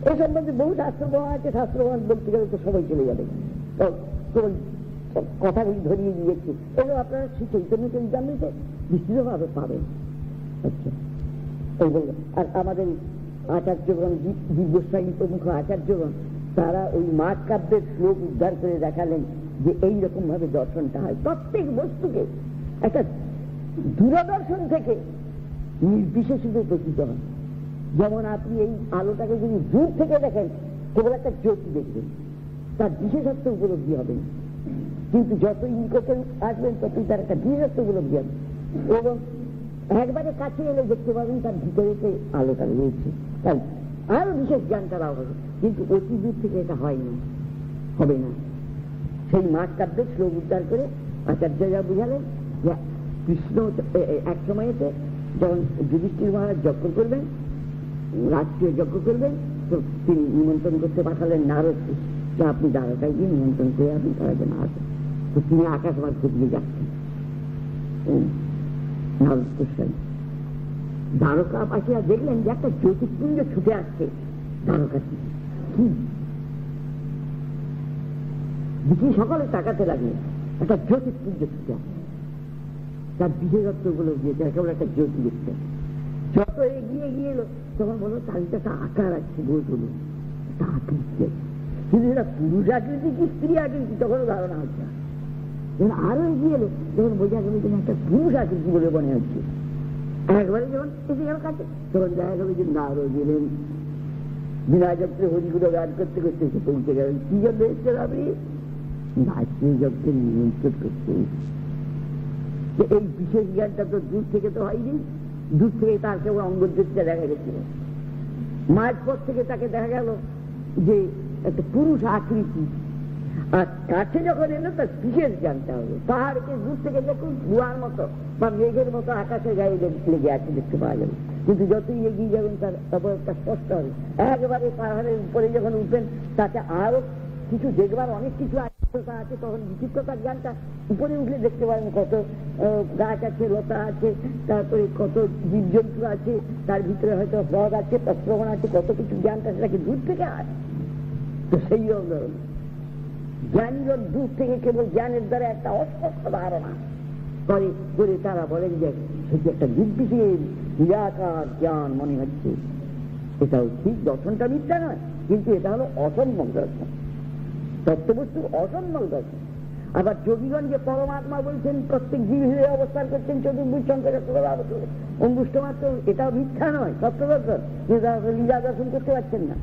এই সম্বন্ধে বহু শাস্ত্রপ্রমাণ আছে, শাস্ত্রপ্রমাণ বলতে গেলে তো সবাই চলে যাবে, কথাগুলি ধরিয়ে দিয়েছি। এগুলো আপনারা শ্রী চৈতন্য চরিতামৃতে বিস্তৃতভাবে পাবেন। আচ্ছা, এই বললেন। আর আমাদের আচার্যগণ, দিব্যস্বামী প্রমুখ আচার্যগণ, তারা ওই মাঠ কাব্যের শ্লোক উদ্ধার করে দেখালেন যে এইরকম ভাবে দর্শনটা হয়। প্রত্যেক বস্তুকে একটা দূরদর্শন থেকে নির্বিশেষিত প্রতীত হয়। যেমন আপনি এই আলোটাকে যদি দূর থেকে দেখেন, কেবল একটা জ্যোতি দেখবেন, তার বিশেষত্ব উপলব্ধি হবে না। কিন্তু যতই নিকটে আসবেন ততই তার একটা বিশেষত্ব উপলব্ধি হবে, এবং একবারে কাছে এলে দেখতে পাবেন তার ভিতরে আলোটা রয়েছে, তার আরো বিশেষ জ্ঞান তারাও হবে। কিন্তু অতি দূর থেকে এটা হয় না, হবে না। সেই মাঠ কাব্যের শ্লোক উদ্ধার করে আচার্যরা বুঝালেন যে কৃষ্ণ এক সময়েতে যখন যুধিষ্ঠির মহারাজ যজ্ঞ করবেন, রাষ্ট্রীয় যজ্ঞ করবেন, তো তিনি নিমন্ত্রণ করতে পাঠালেন নারদকে যে আপনি দ্বারকায় গিয়ে নিমন্ত্রণ করে আসবেন, তারা যেন আসেন। তো তিনি আকাশমার্গ দিয়ে যাচ্ছেন নারদ গোস্বামী। দ্বারকা পাশিয়া দেখলেন যে একটা জ্যোতিপুঞ্জ ছুটে আসছে দ্বারকা থেকে। দেখি সকলে তাকাতে লাগলেন, একটা জ্যোতিপুঞ্জ ছুটে আসছে, তার বিশেষত্ব গুলো দিয়েছে, কেবল একটা জ্যোতি দেখতে। যত এগিয়ে গিয়ে এলো তখন বললো তার একটা আকার আছে, গোল একটা আকৃতি আছে, কিন্তু এটা পুরুষ আকৃতি কি স্ত্রী আকৃতি তখনও ধারণা হচ্ছে না। যখন আরো এগিয়ে এলো তখন বোঝা গেল যে একটা পুরুষ আকৃতি বলে মনে হচ্ছে। একবারে যখন এসে গেল কাছে তখন দেখা গেল যে নারদ এলেন, বিনা যন্ত্রে হরিগুলো গান করতে করতে এসে পৌঁছে গেলেন। কি জন্য এসছেন আপনি? নাচনীয় যন্ত্রের নিমন্ত্রণ করতে। এই বিশেষ জ্ঞানটা তো দূর থেকে তো হয়নি, দূর থেকে তার কেবল অঙ্গদৃষ্টিটা দেখা গেছিল। মায়ের পর থেকে তাকে দেখা গেল যে একটা পুরুষ আকৃতি, আর কাছে যখন এলো তার বিশেষ জ্ঞানটা হবে। পাহাড়কে দূর থেকে দেখুন ধোঁয়ার মতো বা মেঘের মতো আকাশে গায়ে লেগে আছে, দেখতে পাওয়া যাবে, কিন্তু যতই এগিয়ে যাবেন তার অবস্থা স্পষ্ট হবে। একবারে পাহাড়ের উপরে যখন উঠবেন তাতে আরো কিছু দেখবার অনেক কিছু আছে, তখন বিচিত্রতার জ্ঞানটা উপরে উঠলে দেখতে পারেন কত গাছ আছে, লতা আছে, তারপরে কত জীবজন্তু আছে, তার ভিতরে হয়তো হ্রদ আছে, প্রশ্রবণ আছে, কত কিছু জ্ঞানটা সেটাকে দূর থেকে আসে। তো সেই জ্ঞানীজন দূর থেকে কেবল জ্ঞানের দ্বারা একটা অস্পষ্ট ধারণা করে তারা বলেন যে সেটি একটা নির্বিশেষ নিরাকার জ্ঞান মনে হচ্ছে। এটাও ঠিক, দর্শনটা মিথ্যা নয়, কিন্তু এটা হলো অসম্ভব দর্শন, তত্ত্ববস্তুর অসম্ভব দর্শন। আবার যোগীগণ যে পরমাত্মা বলছেন, প্রত্যেক জীব হয়ে অবস্থান করছেন চতুর্ভুজ শঙ্কর অঙ্গুষ্ট মাত্র, এটাও মিথ্যা নয়, সত্য দর্শন, লীলা দর্শন করতে পারছেন না।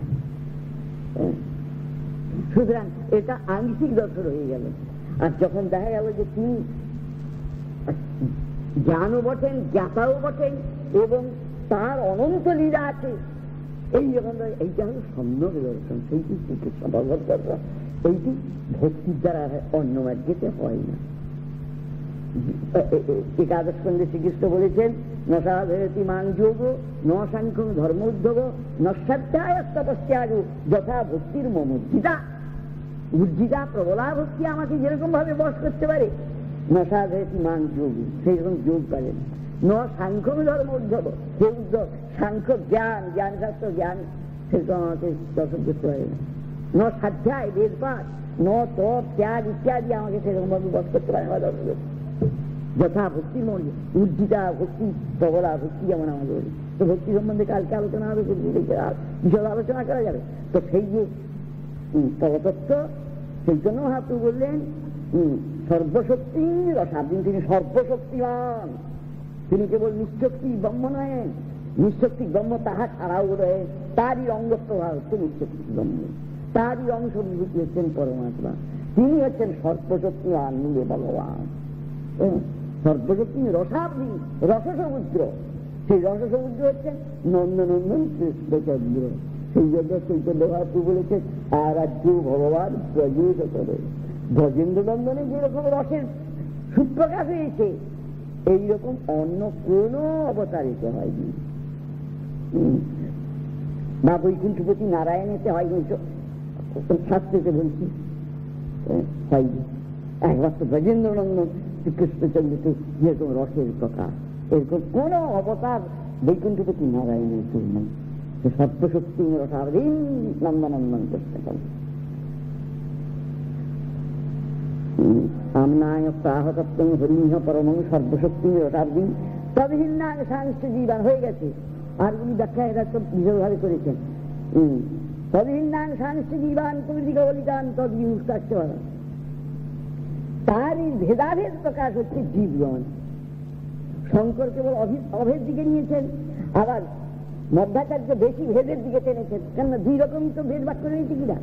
সুতরাং এটা আংশিক দর্শন হয়ে গেল। আর যখন দেখা গেল যে তিনি জ্ঞানও বটেন, জ্ঞাতাও বটেন, এবং তার অনন্ত লীলা আছে, এই যখন এইটা হল সম্যক দর্শন, সেইটি শ্রীকৃষ্ণ ভগবত দর্শন। এইটি ভক্তির দ্বারা অন্য মার্গেতে হয় না। একাদশ স্কন্ধে শ্রীকৃষ্ণ বলেছেন ন সাধয়তি মাং যোগ ন সাংখ্যং ধর্ম উদ্যোগ ন স্বাধ্যায়স্তপস্যাগো যথা ভক্তির মমুজ্জিতা। উজ্জিতা প্রবলা ভক্তি আমাকে যেরকম ভাবে বশ করতে পারে, ন সাধয়তি মাং যোগ, সেই রকম যোগ পারে না। ন সাংখ্যং ধর্ম উদ্যোগ, যে উদ্যোগ সাংখ্য জ্ঞান, জ্ঞানশাস্ত্র জ্ঞান, সেরকম আমাকে দর্শন করতে পারে না। ন স্বাধ্যায় বেদপাঠ, ন তপ ত্যাগ ইত্যাদি আমাকে সেরকম ভাবে বশ করতে পারে না দর্শন। যথা ভক্তি মনে উজ্জিতা ভক্তি, প্রবলা ভক্তি যেমন আমাকে বলি। তো ভক্তি সম্বন্ধে কালকে আলোচনা হবে, বিশদ আলোচনা করা যাবে। তো সেই যে তত্ত্ব চৈতন্য মহাপ্রভু বললেন সর্বশক্তি রসাধীন, তিনি সর্বশক্তিমান, তিনি কেবল নিঃশক্তি ব্রহ্ম নয়, নিঃশক্তি ব্রহ্ম তাহা ছাড়াও রয়ে, তারই অঙ্গ প্রভাব হচ্ছে নিঃশক্তি ব্রহ্ম, তারই অংশ বিভূতি হচ্ছেন পরমাত্মা, তিনি হচ্ছেন সর্বশক্তিমান মূলে ভগবান। সর্বশক্তি রসাধীন, রসসমুদ্র, সেই রসসমুদ্র হচ্ছেন নন্দনন্দন কৃষ্ণচন্দ্র। সেই জন্য চৈতন্য মহাপ্রভু বলেছেন আরাধ্য ভগবান ব্রজেশ করে। ব্রজেন্দ্র নন্দনে যেরকম রসের সুপ্রকাশ হয়েছে, এইরকম অন্য কোন অবতারিতে হয়নি, বা বৈকুণ্ঠপতি নারায়ণেতে হয়নি, শাস্ত্রীতে বলছি হয়নি। একমাত্র ব্রজেন্দ্র নন্দন শ্রীকৃষ্ণচন্দ্রতে যেরকম রসের প্রকাশ, এরকম কোন অবতার বৈকুণ্ঠপতি নারায়ণের নেই। সর্বশক্তি রসাবলীন নন্দনন্দন চেষ্টা আমনায় প্রাহতত্ব হরিহ পরমং সর্বশক্তি রসাবলীন তদহিন্না সাংস্য জীবন হয়ে গেছে। আরগুলি ব্যাখ্যা এরা তো বিশেষভাবে করেছেন। তদহিন্নাং সাংস্য জীবান কবিদিকে বলিতান তদ্বিমুক্তাচ্য। তার এই ভেদাভেদ প্রকাশ হচ্ছে জীবগণ। শঙ্কর কেবল অভেদ দিকে নিয়েছেন, আবার মধ্যাচার্য বেশি ভেদের দিকে টেনেছেন। কেননা দুই রকমই তো ভেদ বাক্য রয়েছে কিনা।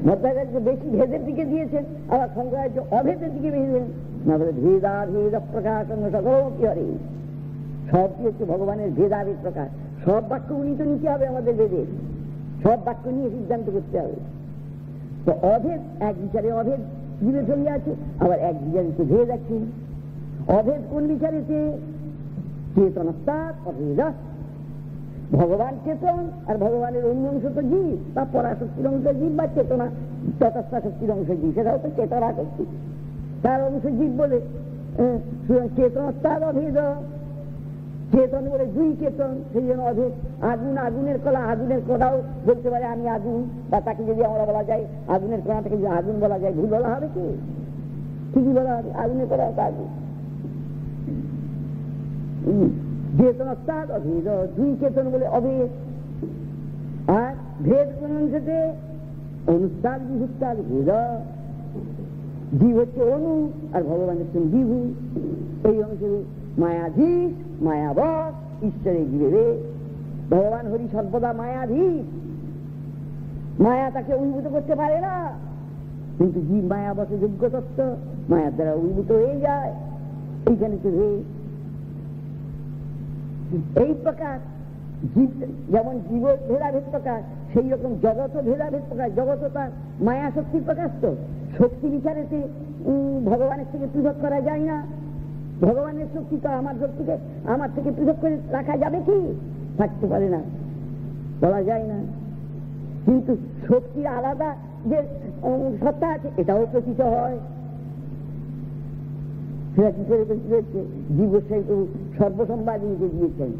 মধ্যাচার্য বেশি ভেদের দিকে দিয়েছেন, আবার শঙ্করাচার্য অভেদের দিকে বেরিয়েছেন। না বলে ভেদাভেদ প্রকাশ সকলমতি হরে, সবটি হচ্ছে ভগবানের ভেদাভেদ প্রকাশ। সব বাক্য উন্নীত নিতে হবে আমাদের বেদের, সব বাক্য নিয়ে সিদ্ধান্ত করতে হবে। তো অভেদ এক বিচারে অভেদ জীবে চলে আছে, আবার এক বিচারে ভেদ আছে। অভেদ কোন বিচারেতে? চেতনস্তাৎ অভেদ। ভগবান চেতন আর ভগবানের অন্য অংশ তো জীব, বা পরাশক্তির অংশ জীব, বা চেতনা ততস্থা শক্তির অংশ জীব, সেটা হচ্ছে চেতনা শক্তি, তার অংশ জীব বলে। চেতনস্তাৎ অভেদ, চেতন বলে দুই চেতন, সেই জন্য অভেদ। আগুন, আগুনের কলা, আগুনের কলাও বলতে পারে আমি আগুন, বা তাকে যদি আমরা বলা যায় আগুনের কলাটাকে যদি আগুন বলা যায়, ভুল বলা হবে কি? ঠিকই বলা হবে, আগুনের কলা আগুন। চেতনস্তাৎ অভেদ, দুই চেতন বলে অভেদ। আর ভেদ কোন অংশতে? অনুস্তাৎ বিভুস্তাৎ ভেদ। জীব হচ্ছে অনু আর ভগবান হচ্ছেন বিভু। এই অংশে মায়াধীশ, মায়াবশ, ঈশ্বরের জীবে। ভগবান হরি সর্বদা মায়াধীশ, মায়া তাকে অভিভূত করতে পারে না, কিন্তু জীব মায়াবশে যোগ্য তত্ত্ব, মায়ার দ্বারা অভিভূত হয়ে যায়। এইখানে তো এই প্রকার জীব, যেমন জীব ভেদাভেদ প্রকাশ, সেই রকম জগৎ ভেদাভেদ প্রকাশ। জগৎ তার মায়া শক্তির প্রকাশ। তো শক্তি বিচারেতে ভগবানের থেকে পৃথক করা যায় না। ভগবানের শক্তি তো আমার শক্তিকে আমার থেকে পৃথক করে রাখা যাবে কি? থাকতে পারে না, বলা যায় না। কিন্তু শক্তির আলাদা যে সত্তা আছে, এটাও প্রতীত হয়। সেটা কি করে প্রতীত হচ্ছে? জীবসাই সর্বসম্বাদ নিজে দিয়েছেন।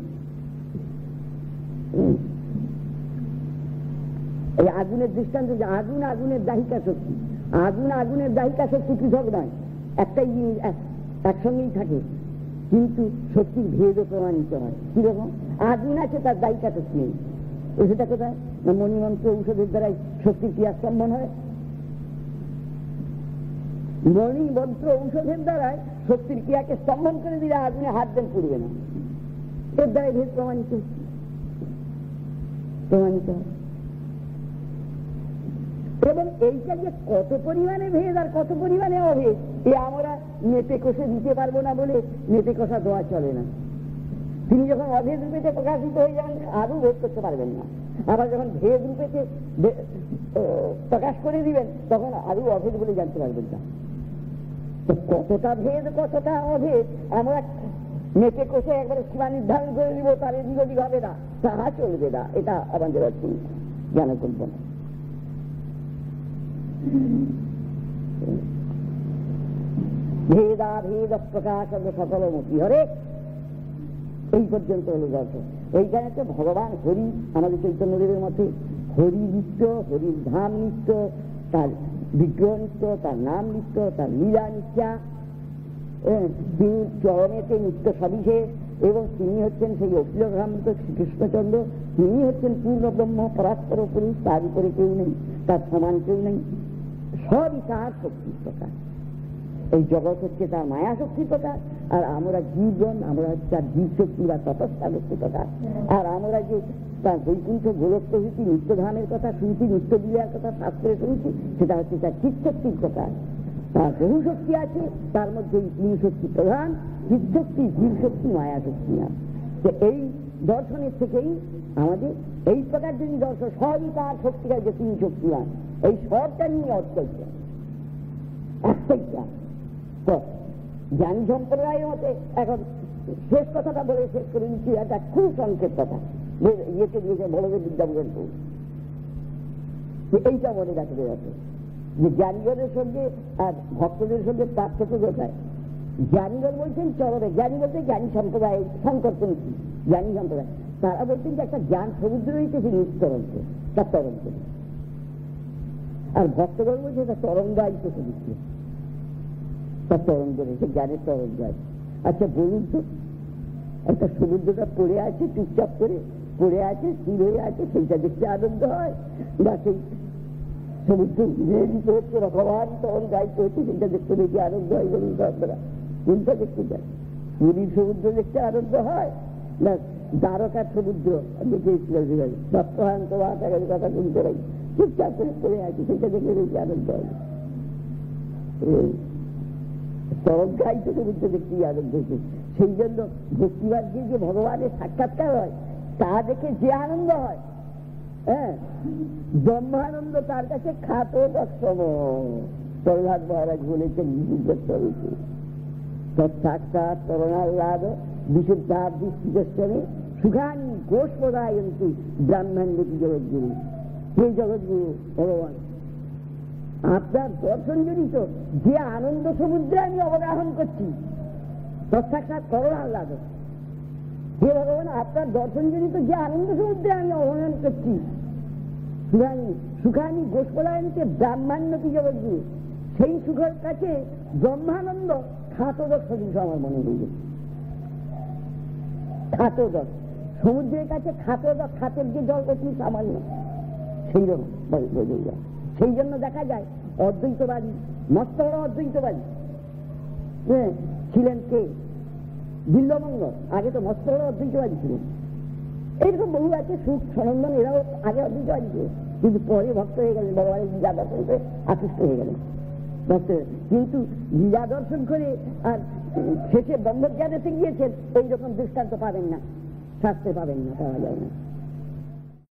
এই আগুনের দৃষ্টান্ত, যে আগুন আগুনের দাহিকা শক্তি, আগুন আগুনের দাহিকা শক্তি পৃথক নয়, একটাই জিনিস একসঙ্গেই থাকে, কিন্তু শক্তির ভেদও প্রমাণিত হয়। কিরকম? আগুন আছে, তার দায়িকা শক্তি নেই। সেটা কোথায়? না মণিমন্ত্র ঔষধের দ্বারাই শক্তির ক্রিয়া স্তম্ভন হয়। মণিমন্ত্র ঔষধের দ্বারাই শক্তির ক্রিয়াকে স্তম্ভন করে দিলে আগুনে হাত দেন পুড়বে না। এর দ্বারাই ভেদ প্রমাণিত হয়। এবং এইটা যে কত পরিমাণে ভেদ আর কত পরিমাণে অভেদ, এ আমরা মেপে কষে দিতে পারবো না বলে মেপে কষা দেওয়া চলে না। তিনি যখন অভেদ রূপেতে প্রকাশিত হয়ে যাবেন, আরো ভেদ করতে পারবেন না। আবার যখন ভেদ রূপেতে প্রকাশ করে দিবেন, তখন আরো অভেদ বলে জানতে পারবেন না। তো কতটা ভেদ কতটা অভেদ আমরা মেপে কষে একবারে সীমা নির্ধারণ করে দিব, তার এদিক ওদিক হবে না, তাহা চলবে না। এটা আমাদের জ্ঞান কল্পনা। ভেদাভেদ প্রকাশ সকলমতি হরে, এই পর্যন্ত হলো দর্শন। এইখানে তো ভগবান হরি, আমাদের চৈতন্যদেবের মতে হরি নিত্য, হরির ধাম নিত্য, তার বিগ্রহ নিত্য, তার নাম নিত্য, তার লীলা নিত্যা। তিনি চরণেতে নিত্য সবিশেষ, এবং তিনি হচ্ছেন সেই অখিলভ্রান্ত শ্রীকৃষ্ণচন্দ্র। তিনি হচ্ছেন পূর্ণ ব্রহ্ম, পরাৎপর পুরুষ, তার উপরে কেউ নেই, তার সমান কেউ নেই। সবই তার শক্তির প্রকাশ। এই জগৎ হচ্ছে তার মায়া শক্তির প্রকাশ, আর আমরা জীবন, আমরা হচ্ছে তার জীব শক্তি বা তপস্যা শক্তির প্রকাশ। আর আমরা যে তার বৈকুণ্ঠ গোলক প্রভৃতি নিত্যধামের কথা শুনছি, নিত্য লীলার কথা শাস্ত্রে শুনছি, সেটা হচ্ছে তার চিৎ শক্তির প্রকাশ। তার বহু শক্তি আছে, তার মধ্যে এই তিন শক্তি প্রধান: চিৎ শক্তি, জীব শক্তি, মায়া শক্তি না। তো এই দর্শনের থেকেই আমাদের এই প্রকার যদি দর্শন, সবই তার শক্তিটা যে তিন শক্তিমান, এই সবটা নিয়ে অদ্বৈত একটাইটা। তো জ্ঞানী সম্প্রদায়ের মতে এখন শেষ কথাটা বলে শেষ করে দিচ্ছি, একটা খুব সংক্ষেপ কথা ইয়েতে দিয়েছে বড়দের বিদ্যাভূষণ। এইটা মনে রাখতে যাচ্ছে যে জ্ঞানীগণের সঙ্গে আর ভক্তদের সঙ্গে পার্থক্য কোথায়। জ্ঞানীগণ বলছেন চরণে, জ্ঞানী বলতে জ্ঞানী সম্প্রদায়, সংকর্ষণ জ্ঞানী সম্প্রদায়। তারা বলতেন যে একটা জ্ঞান সমুদ্র রয়েছে, সে নিজ তরঙ্গ, তার তরঙ্গ। আর ভক্তগণ বলছে তার তরঙ্গায়িত সমুদ্র, তার তরঙ্গ রয়েছে, জ্ঞানের তরঙ্গায়। আচ্ছা বলুন তো, একটা সমুদ্রটা পড়ে আছে, চুপচাপ করে পড়ে আছে, স্থির হয়ে আছে, সেইটা দেখতে আনন্দ হয়, বা সেই সমুদ্র নিবেদিত হচ্ছে, ভগবান তরঙ্গায়িত হচ্ছে, সেইটা দেখতে দেখে আনন্দ হয়? বলুন তো আপনারা, কোনটা দেখতে চান? পুরীর সমুদ্র দেখতে আনন্দ হয় না দ্বারকার সমুদ্র দেখে সপ্তাহান্ত কথা শুনতে পাই, চুপচাপ করে পড়ে আছে, সেটা দেখে বেশি আনন্দ হয়? তরঙ্গায়িত সমুদ্র দেখতেই আনন্দ হচ্ছে। সেই জন্য ভক্তিবাদ দিয়ে যে ভগবানের সাক্ষাৎকার হয় তা দেখে যে আনন্দ হয়, হ্যাঁ, ব্রহ্মানন্দ তার কাছে খাতো দক্ষম। প্রহ্লাদ মহারাজ বলেছেন সাক্ষাৎ তরণাহ্লাদ বিশুদ্ধাব্দি শ্রীকৃষ্ণে সুখানি ঘোষ প্রদায়ন্তী ব্রাহ্মণ্যতি জগৎগুরু। সেই জগৎগুরু ভগবান আপনার দর্শন জনিত যে আনন্দ সমুদ্রে আমি অবগাহন করছি, তৎসাক্ষাৎ তরণাহ্লাদ, হে ভগবান আপনার দর্শন জনিত যে আনন্দ সমুদ্রে আমি অবগাহন করছি, সুখানি ঘোষ প্রদায়ন্তে ব্রাহ্মণ্যতি জগৎগুরু, সেই সুখের কাছে ব্রহ্মানন্দ খাতদক সদৃশ আমার মনে হইল। খাতদক সমুদ্রের কাছে খাতদক, খাতের যে জল অতি সামান্য, সেই রকম বোঝা যায়। সেই জন্য দেখা যায় অদ্বৈতবাদী, মস্ত বড় অদ্বৈতবাদী ছিলেন কে? বিল্বমঙ্গল। আগে তো মস্ত বড় অদ্বৈতবাদী ছিলেন। এইরকম বহু আছে, সুখ সনন্দন, এরাও আগে অদ্বৈতবাদী ছিলেন, কিন্তু পরে ভক্ত হয়ে গেলেন, ভগবানের লীলা দর্শন করে আকৃষ্ট হয়ে গেলেন ভক্ত। কিন্তু লীলা দর্শন করে আর শেষে ব্রহ্মজ্ঞান এসে গিয়েছেন, এইরকম দৃষ্টান্ত পাবেন না, শাস্ত্রে পাবেন না, পাওয়া যায় না।